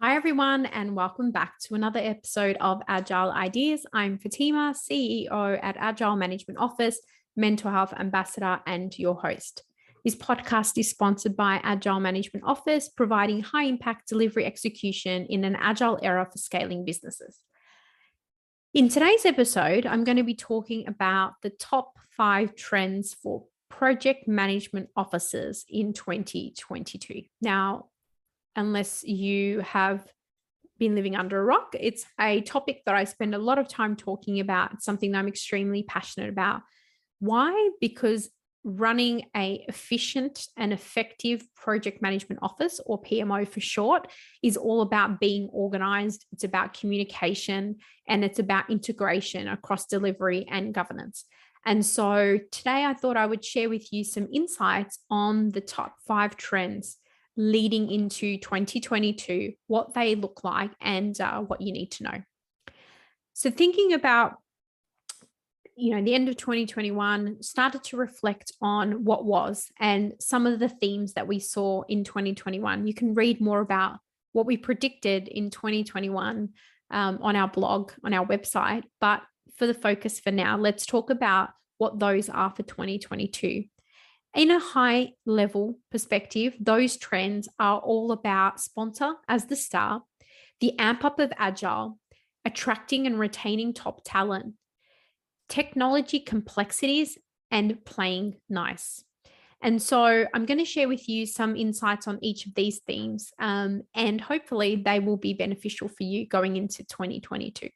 Hi, everyone, and welcome back to another episode of Agile Ideas. I'm Fatima, CEO at Agile Management Office, Mental Health Ambassador, and your host. This podcast is sponsored by Agile Management Office, providing high-impact delivery execution in an agile era for scaling businesses. In today's episode, I'm going to be talking about the top 5 trends for project management officers in 2022. Now, unless you have been living under a rock, it's a topic that I spend a lot of time talking about. It's something that I'm extremely passionate about. Why? Because running an efficient and effective project management office, or PMO for short, is all about being organized. It's about communication, and it's about integration across delivery and governance. And so today I thought I would share with you some insights on the top 5 trends leading into 2022, what they look like, and what you need to know. So thinking about, the end of 2021, started to reflect on what was and some of the themes that we saw in 2021. You can read more about what we predicted in 2021 on our blog, on our website. But for the focus for now, let's talk about what those are for 2022. In a high level perspective, those trends are all about sponsor as the star, the amp up of Agile, attracting and retaining top talent, technology complexities, and playing nice. And so I'm going to share with you some insights on each of these themes, and hopefully they will be beneficial for you going into 2022.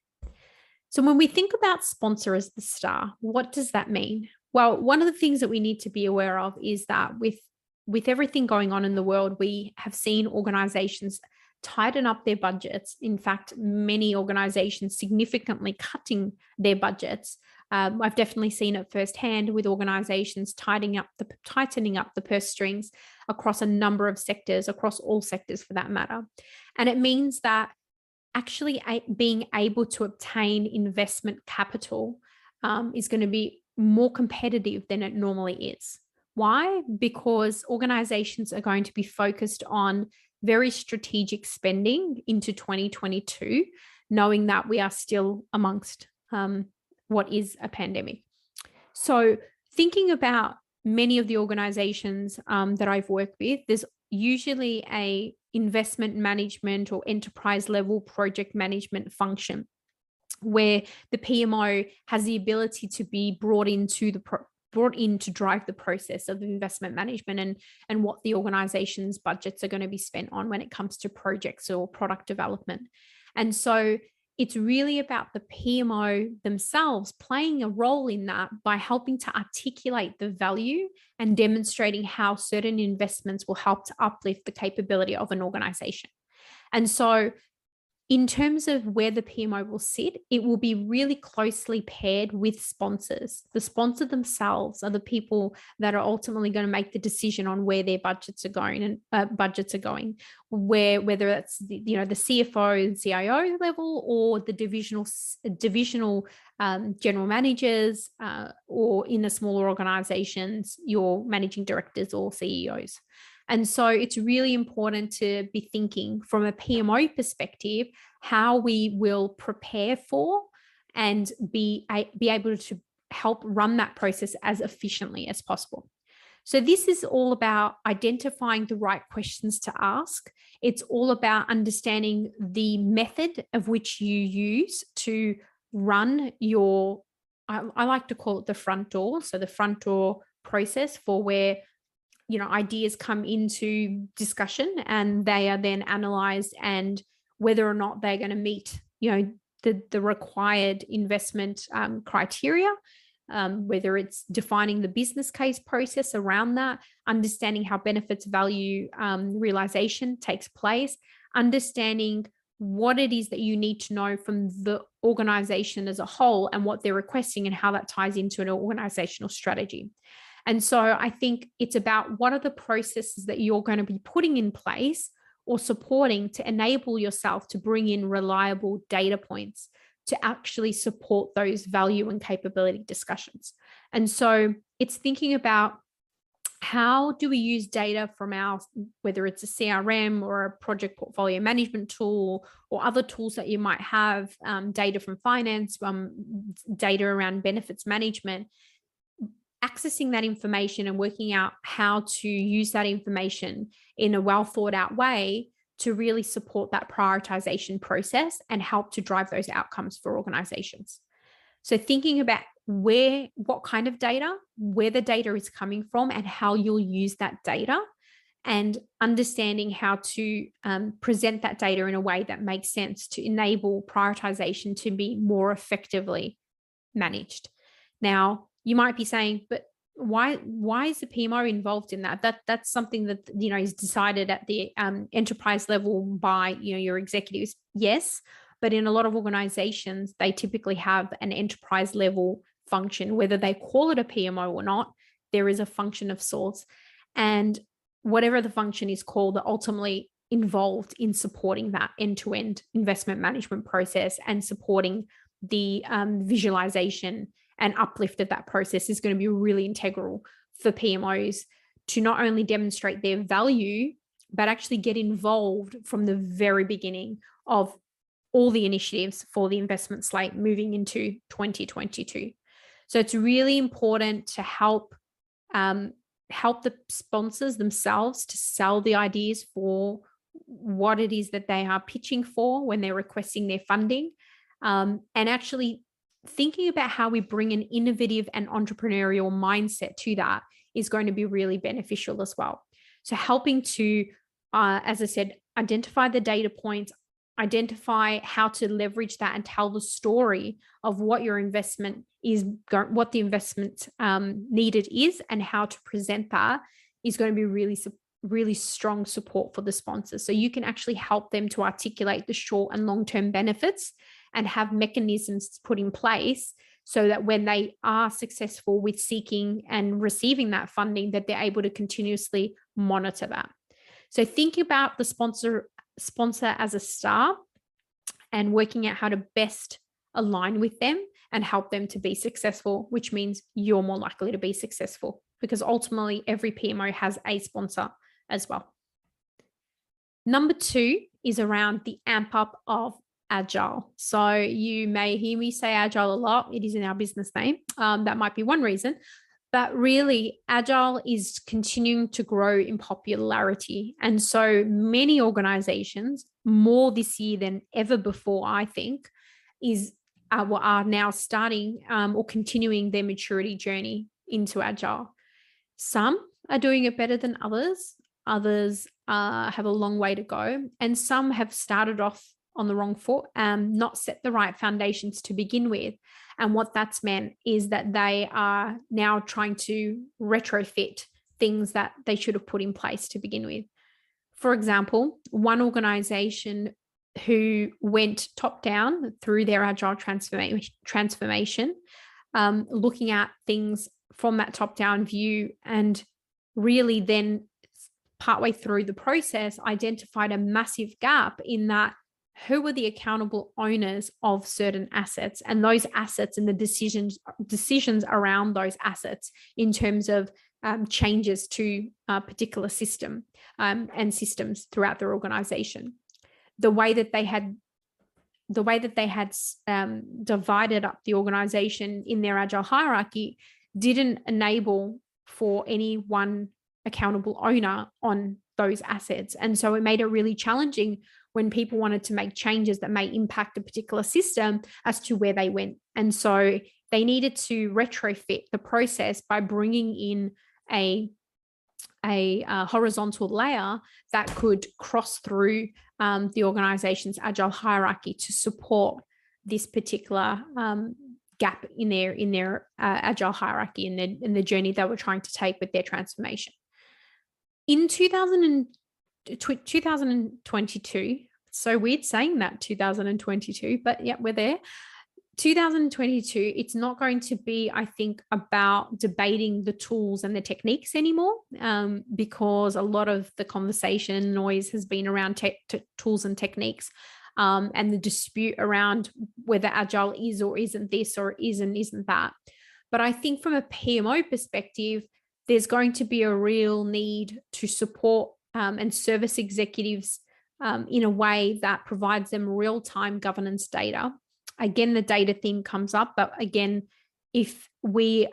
So when we think about sponsor as the star, what does that mean? Well, one of the things that we need to be aware of is that with everything going on in the world, we have seen organizations tighten up their budgets. In fact, many organizations significantly cutting their budgets. I've definitely seen it firsthand with organizations tightening up the purse strings across a number of sectors, across all sectors for that matter. And it means that actually being able to obtain investment capital is going to be more competitive than it normally is. Why? Because organizations are going to be focused on very strategic spending into 2022, knowing that we are still amongst what is a pandemic. So thinking about many of the organizations that I've worked with, there's usually a investment management or enterprise level project management function where the PMO has the ability to be brought in to drive the process of investment management and what the organization's budgets are going to be spent on when it comes to projects or product development. And so it's really about the PMO themselves playing a role in that by helping to articulate the value and demonstrating how certain investments will help to uplift the capability of an organization. And so in terms of where the PMO will sit, it will be really closely paired with sponsors. The sponsor themselves are the people that are ultimately going to make the decision on where their budgets are going, whether it's the CFO and CIO level, or the divisional general managers, or in the smaller organizations, your managing directors or CEOs. And so it's really important to be thinking from a PMO perspective, how we will prepare for and be able to help run that process as efficiently as possible. So this is all about identifying the right questions to ask. It's all about understanding the method of which you use to run your, I like to call it the front door. So the front door process for where ideas come into discussion and they are then analyzed, and whether or not they're going to meet, the required investment criteria, whether it's defining the business case process around that, understanding how benefits value realization takes place, understanding what it is that you need to know from the organization as a whole and what they're requesting and how that ties into an organizational strategy. And so I think it's about what are the processes that you're going to be putting in place or supporting to enable yourself to bring in reliable data points to actually support those value and capability discussions. And so it's thinking about how do we use data from whether it's a CRM or a project portfolio management tool or other tools that you might have, data from finance, data around benefits management, accessing that information and working out how to use that information in a well thought out way to really support that prioritization process and help to drive those outcomes for organizations. So thinking about what kind of data, where the data is coming from, and how you'll use that data, and understanding how to present that data in a way that makes sense to enable prioritization to be more effectively managed. Now, you might be saying, but why is the PMO involved in that? That's something that is decided at the enterprise level by your executives. Yes, but in a lot of organizations, they typically have an enterprise level function, whether they call it a PMO or not. There is a function of sorts, and whatever the function is called, they're ultimately involved in supporting that end-to-end investment management process and supporting the visualization and uplift of that process is going to be really integral for PMOs to not only demonstrate their value, but actually get involved from the very beginning of all the initiatives for the investment slate moving into 2022. So it's really important to help the sponsors themselves to sell the ideas for what it is that they are pitching for when they're requesting their funding, and actually thinking about how we bring an innovative and entrepreneurial mindset to that is going to be really beneficial as well. So helping to, as I said, identify the data points, identify how to leverage that and tell the story of what your investment is, what the investment needed is, and how to present that is going to be really strong support for the sponsors. So you can actually help them to articulate the short and long-term benefits and have mechanisms put in place so that when they are successful with seeking and receiving that funding, that they're able to continuously monitor that. So think about the sponsor as a star and working out how to best align with them and help them to be successful, which means you're more likely to be successful because ultimately every PMO has a sponsor as well. Number 2 is around the amp up of Agile. So you may hear me say Agile a lot. It is in our business name. That might be one reason. But really, Agile is continuing to grow in popularity. And so many organizations, more this year than ever before, I think, are now starting or continuing their maturity journey into Agile. Some are doing it better than others. Others have a long way to go. And some have started off on the wrong foot, not set the right foundations to begin with. And what that's meant is that they are now trying to retrofit things that they should have put in place to begin with. For example, one organization who went top down through their Agile transformation, looking at things from that top down view, and really then partway through the process identified a massive gap in that who were the accountable owners of certain assets, and those assets and the decisions around those assets in terms of changes to a particular system and systems throughout their organization. The way that they had divided up the organization in their Agile hierarchy didn't enable for any one accountable owner on those assets. And so it made it really challenging when people wanted to make changes that may impact a particular system as to where they went. And so they needed to retrofit the process by bringing in a horizontal layer that could cross through the organization's Agile hierarchy to support this particular gap in their Agile hierarchy in the journey they were trying to take with their transformation. In 2022, so weird saying that 2022, but yeah, we're there. 2022, it's not going to be, I think, about debating the tools and the techniques anymore, because a lot of the conversation noise has been around tools and techniques, and the dispute around whether Agile is or isn't this or isn't that. But I think from a PMO perspective, there's going to be a real need to support and service executives in a way that provides them real-time governance data. Again, the data thing comes up, but again, if we're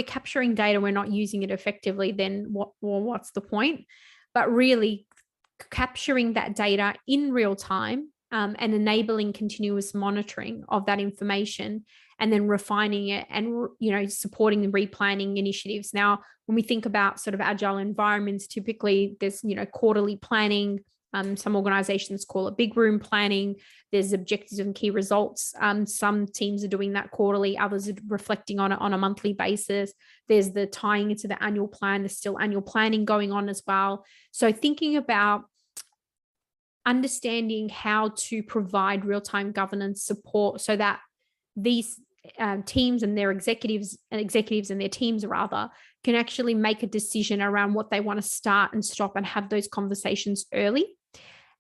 capturing data, we're not using it effectively, then what's the point? But really capturing that data in real time and enabling continuous monitoring of that information, and then refining it and, supporting the replanning initiatives. Now, when we think about sort of agile environments, typically there's, quarterly planning. Some organizations call it big room planning. There's objectives and key results. Some teams are doing that quarterly. Others are reflecting on it on a monthly basis. There's the tying into the annual plan. There's still annual planning going on as well. So thinking about understanding how to provide real-time governance support so that these teams and their executives and their teams rather can actually make a decision around what they want to start and stop and have those conversations early.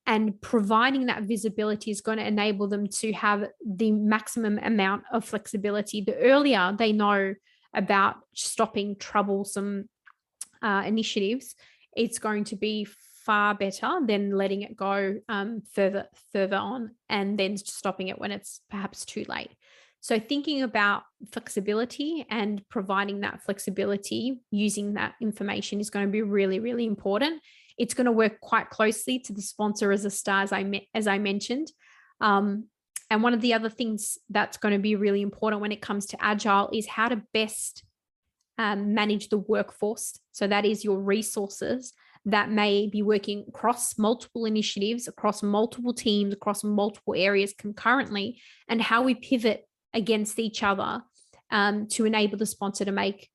And providing that visibility is going to enable them to have the maximum amount of flexibility. The earlier they know about stopping troublesome initiatives, it's going to be far better than letting it go further on and then stopping it when it's perhaps too late. So thinking about flexibility and providing that flexibility using that information is going to be really, really important. It's going to work quite closely to the sponsor as a star, as I mentioned. And one of the other things that's going to be really important when it comes to Agile is how to best manage the workforce. So that is your resources that may be working across multiple initiatives, across multiple teams, across multiple areas concurrently, and how we pivot against each other to enable the sponsor to make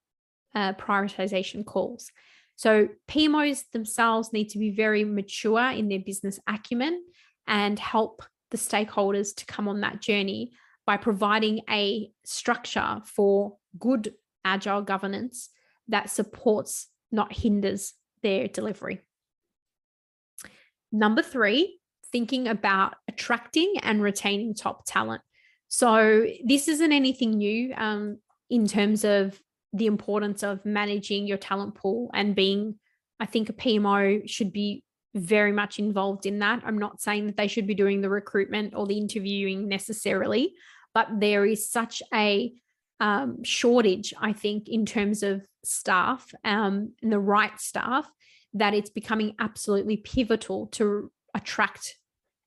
prioritization calls. So PMOs themselves need to be very mature in their business acumen and help the stakeholders to come on that journey by providing a structure for good agile governance that supports, not hinders, their delivery. Number 3, thinking about attracting and retaining top talent. So this isn't anything new in terms of the importance of managing your talent pool and I think a PMO should be very much involved in that. I'm not saying that they should be doing the recruitment or the interviewing necessarily, but there is such a shortage, I think, in terms of staff and the right staff, that it's becoming absolutely pivotal to attract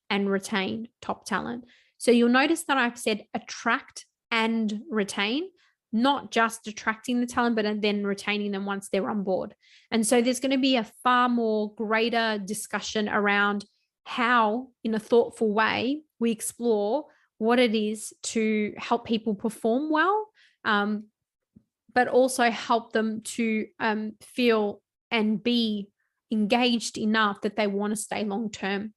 and retain top talent. So you'll notice that I've said attract and retain, not just attracting the talent, but then retaining them once they're on board. And so there's going to be a far more greater discussion around how, in a thoughtful way, we explore what it is to help people perform well, but also help them to feel and be engaged enough that they want to stay long term.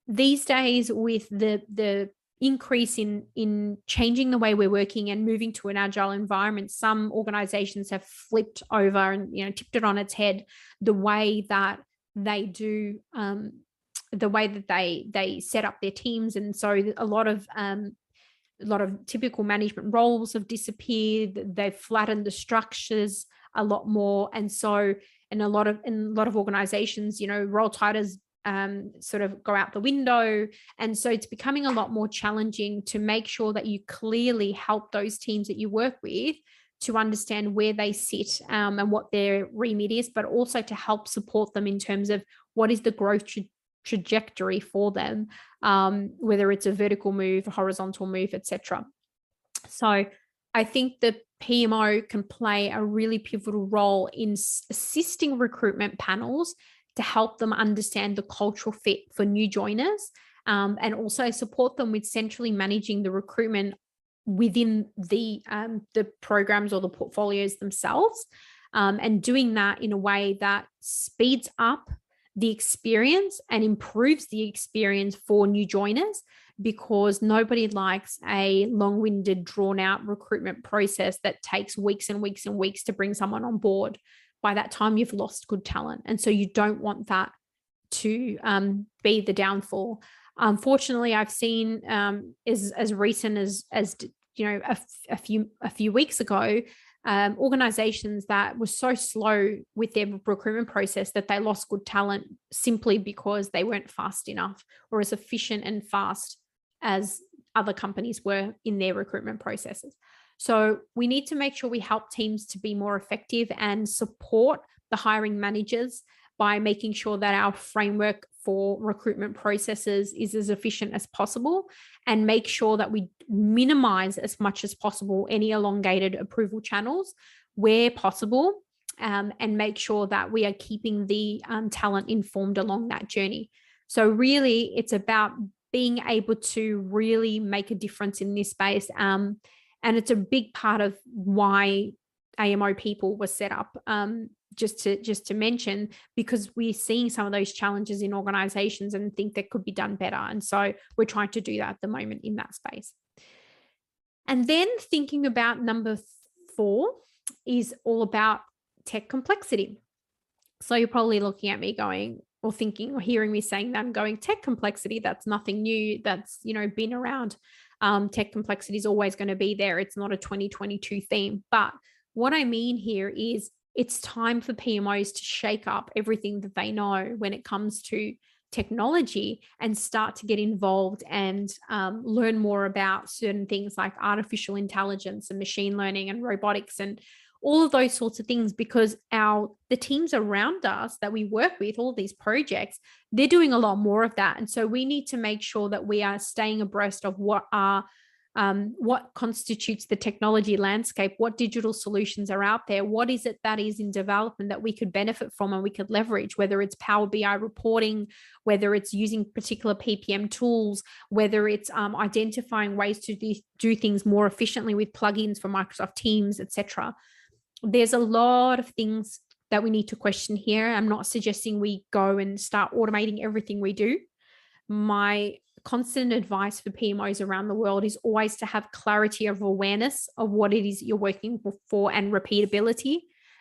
These days, with the increase in changing the way we're working and moving to an agile environment, some organizations have flipped over and tipped it on its head, the way that they do, the way that they set up their teams. And so a lot of typical management roles have disappeared. They've flattened the structures a lot more. And so in a lot of organizations, role titles sort of go out the window. And so it's becoming a lot more challenging to make sure that you clearly help those teams that you work with to understand where they sit and what their remit is, but also to help support them in terms of what is the growth trajectory for them, whether it's a vertical move, a horizontal move, etc. So I think the PMO can play a really pivotal role in assisting recruitment panels to help them understand the cultural fit for new joiners, and also support them with centrally managing the recruitment within the programs or the portfolios themselves, and doing that in a way that speeds up the experience and improves the experience for new joiners, because nobody likes a long-winded, drawn-out recruitment process that takes weeks and weeks and weeks to bring someone on board. By that time, you've lost good talent. And so you don't want that to be the downfall. Unfortunately, I've seen as recent as a few weeks ago, organizations that were so slow with their recruitment process that they lost good talent simply because they weren't fast enough or as efficient and fast as other companies were in their recruitment processes. So we need to make sure we help teams to be more effective and support the hiring managers by making sure that our framework for recruitment processes is as efficient as possible, and make sure that we minimize as much as possible any elongated approval channels where possible, and make sure that we are keeping the talent informed along that journey. So really, it's about being able to really make a difference in this space. And it's a big part of why AMO people were set up, just to mention, because we're seeing some of those challenges in organizations and think that could be done better. And so we're trying to do that at the moment in that space. And then thinking about number 4 is all about tech complexity. So you're probably looking at me going, or thinking or hearing me saying that, I'm going, tech complexity, that's nothing new. That's, been around. Tech complexity is always going to be there. It's not a 2022 theme. But what I mean here is it's time for PMOs to shake up everything that they know when it comes to technology and start to get involved and learn more about certain things like artificial intelligence and machine learning and robotics and all of those sorts of things, because the teams around us that we work with, all these projects, they're doing a lot more of that. And so we need to make sure that we are staying abreast of what constitutes the technology landscape, what digital solutions are out there, what is it that is in development that we could benefit from and we could leverage, whether it's Power BI reporting, whether it's using particular PPM tools, whether it's identifying ways to do things more efficiently with plugins for Microsoft Teams, etc. There's a lot of things that we need to question here. I'm not suggesting we go and start automating everything we do. My constant advice for PMOs around the world is always to have clarity of awareness of what it is you're working for and repeatability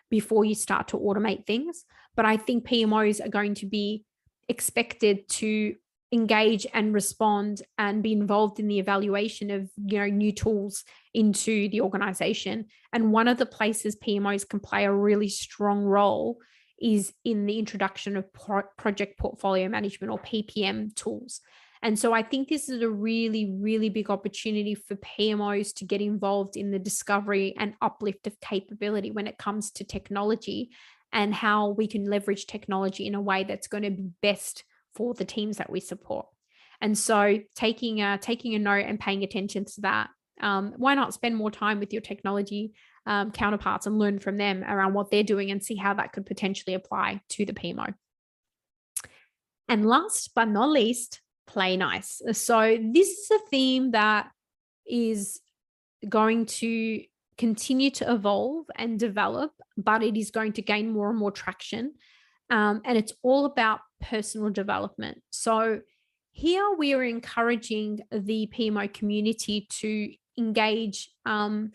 before you start to automate things. But I think PMOs are going to be expected to engage and respond and be involved in the evaluation of new tools into the organization. And one of the places PMOs can play a really strong role is in the introduction of project portfolio management, or PPM tools. And so I think this is a really, really big opportunity for PMOs to get involved in the discovery and uplift of capability when it comes to technology, and how we can leverage technology in a way that's going to be best for the teams that we support. And so taking a note and paying attention to that. Why not spend more time with your technology counterparts and learn from them around what they're doing and see how that could potentially apply to the PMO. And last but not least, play nice. So this is a theme that is going to continue to evolve and develop, but it is going to gain more and more traction. And it's all about personal development. So here we are encouraging the PMO community to engage in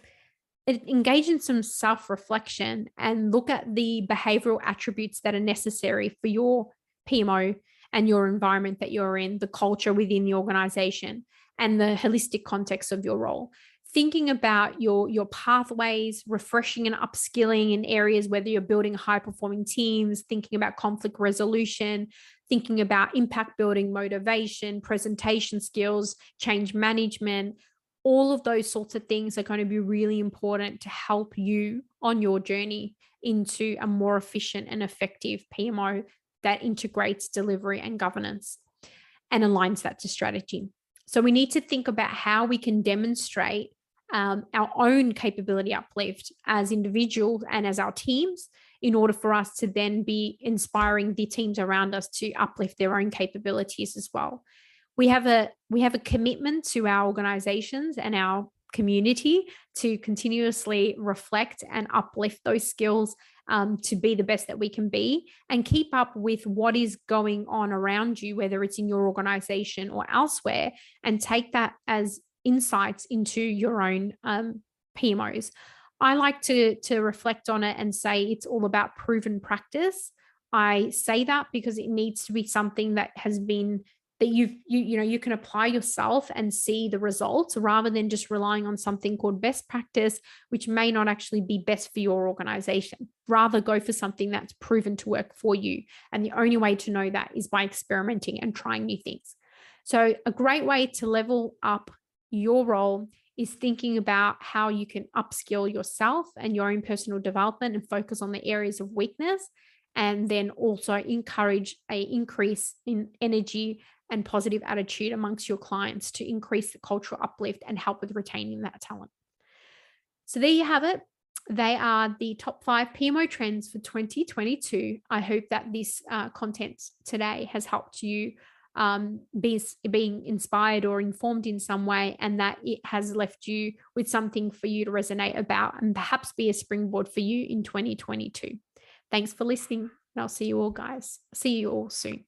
some self-reflection and look at the behavioral attributes that are necessary for your PMO and your environment that you're in, the culture within the organization, and the holistic context of your role. Thinking about your pathways, refreshing and upskilling in areas, whether you're building high-performing teams, thinking about conflict resolution, thinking about impact building, motivation, presentation skills, change management. All of those sorts of things are going to be really important to help you on your journey into a more efficient and effective PMO that integrates delivery and governance and aligns that to strategy. So we need to think about how we can demonstrate our own capability uplift as individuals and as our teams, in order for us to then be inspiring the teams around us to uplift their own capabilities as well. We have a commitment to our organizations and our community to continuously reflect and uplift those skills to be the best that we can be, and keep up with what is going on around you, whether it's in your organization or elsewhere, and take that as insights into your own PMOs. I like to reflect on it and say it's all about proven practice. I say that because it needs to be something that has been that you can apply yourself and see the results, rather than just relying on something called best practice, which may not actually be best for your organization. Rather, go for something that's proven to work for you. And the only way to know that is by experimenting and trying new things. So a great way to level up your role is thinking about how you can upskill yourself and your own personal development and focus on the areas of weakness, and then also encourage an increase in energy and positive attitude amongst your clients to increase the cultural uplift and help with retaining that talent. So there you have it. They are the top 5 PMO trends for 2022. I hope that this content today has helped you being inspired or informed in some way, and that it has left you with something for you to resonate about and perhaps be a springboard for you in 2022. Thanks for listening, and I'll see you all soon.